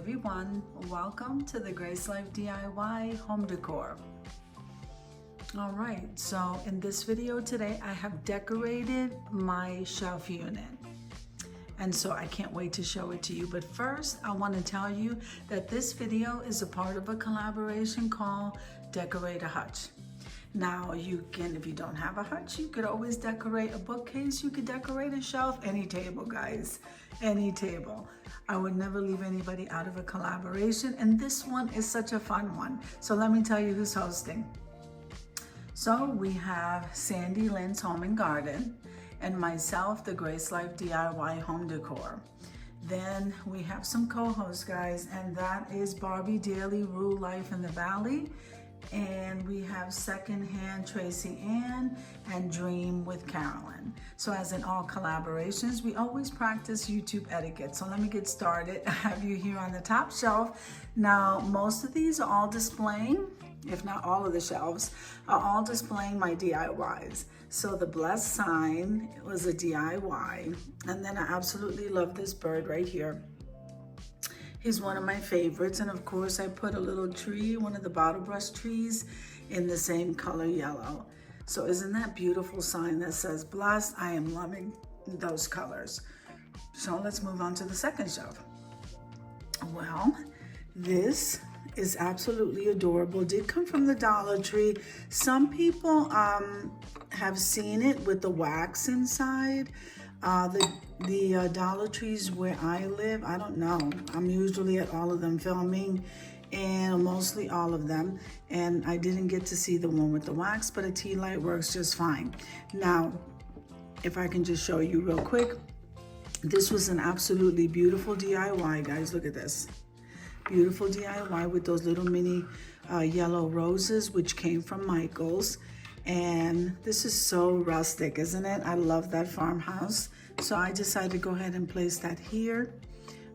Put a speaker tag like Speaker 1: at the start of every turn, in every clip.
Speaker 1: everyone, welcome to the Grace Life DIY home decor. All right, so in this video today I have decorated my shelf unit, and so I can't wait to show it to you. But first I want to tell you that this video is a part of a collaboration called Decorate a Hutch. Now you can, if you don't have a hutch, you could always decorate a bookcase, you could decorate a shelf, any table, guys, any table. I would never leave anybody out of a collaboration, and this one is such a fun one. So let me tell you who's hosting. So we have Sandy Lynn's Home and Garden, and myself, the Grace Life DIY home decor. Then we have some co-hosts, guys, and that is Barbie Daily Rule Life in the Valley. And we have Secondhand Tracy Ann and Dream with Carolyn. So as in all collaborations, we always practice YouTube etiquette. So let me get started. I have you here on the top shelf. Now, most of these are all displaying, if not all of the shelves, are all displaying my DIYs. So the blessed sign was a DIY. And then I absolutely love this bird right here. He's one of my favorites, and of course I put a little tree, one of the bottle brush trees, in the same color yellow. So isn't that beautiful sign that says blessed? I am loving those colors. So let's move on to the second shelf. Well, this is absolutely adorable. Did come from the Dollar Tree. Some people have seen it with the wax inside. The Dollar Trees where I live, I don't know. I'm usually at all of them filming, and mostly all of them. And I didn't get to see the one with the wax, but a tea light works just fine. Now, if I can just show you real quick, this was an absolutely beautiful DIY, guys. Look at this. Beautiful DIY with those little mini yellow roses, which came from Michael's. And this is so rustic, isn't it? I love that farmhouse. So I decided to go ahead and place that here.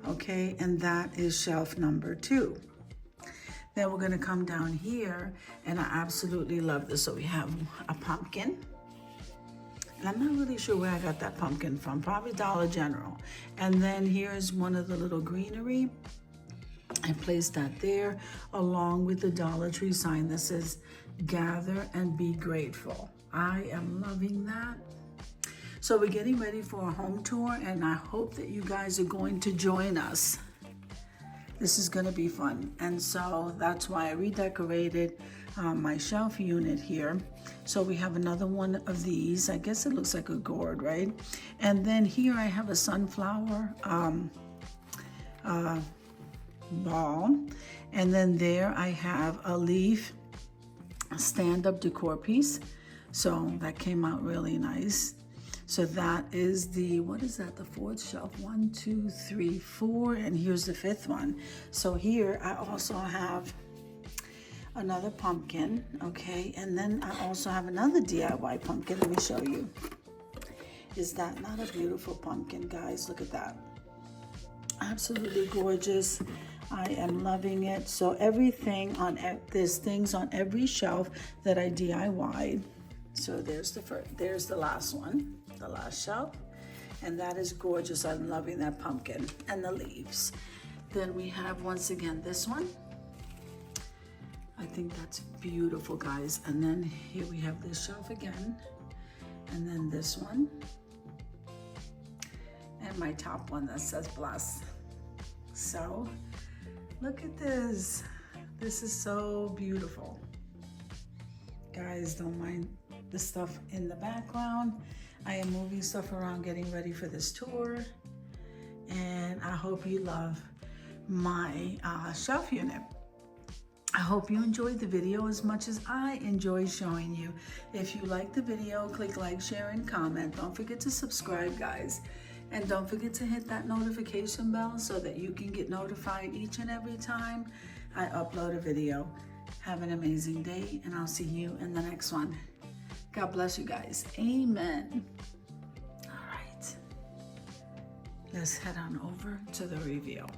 Speaker 1: Okay, and that is shelf number 2. Then we're gonna come down here, and I absolutely love this. So we have a pumpkin. And I'm not really sure where I got that pumpkin from, probably Dollar General. And then here's one of the little greenery. I placed that there along with the Dollar Tree sign that says gather and be grateful. I am loving that. So we're getting ready for a home tour, and I hope that you guys are going to join us. This is going to be fun, and so that's why I redecorated my shelf unit here. So we have another one of these. I guess it looks like a gourd, right? And then here I have a sunflower ball, and then there I have a leaf stand-up decor piece. So that came out really nice. So that is the, what is that, the 4th shelf? 1, 2, 3, 4, and here's the 5th one. So here I also have another pumpkin, okay, and then I also have another DIY pumpkin. Let me show you. Is that not a beautiful pumpkin, guys? Look at that. Absolutely gorgeous. I am loving it. So everything on, there's things on every shelf that I DIY'd. So there's the last one, the last shelf, and that is gorgeous. I'm loving that pumpkin and the leaves. Then we have, once again, this one. I think that's beautiful, guys. And then here we have this shelf again, and then this one, and my top one that says bless. So look at this. This is so beautiful. Guys, don't mind the stuff in the background. I am moving stuff around, getting ready for this tour. And I hope you love my shelf unit. I hope you enjoyed the video as much as I enjoyed showing you. If you like the video, click like, share, and comment. Don't forget to subscribe, guys. And don't forget to hit that notification bell so that you can get notified each and every time I upload a video. Have an amazing day, and I'll see you in the next one. God bless you guys. Amen. All right. Let's head on over to the reveal.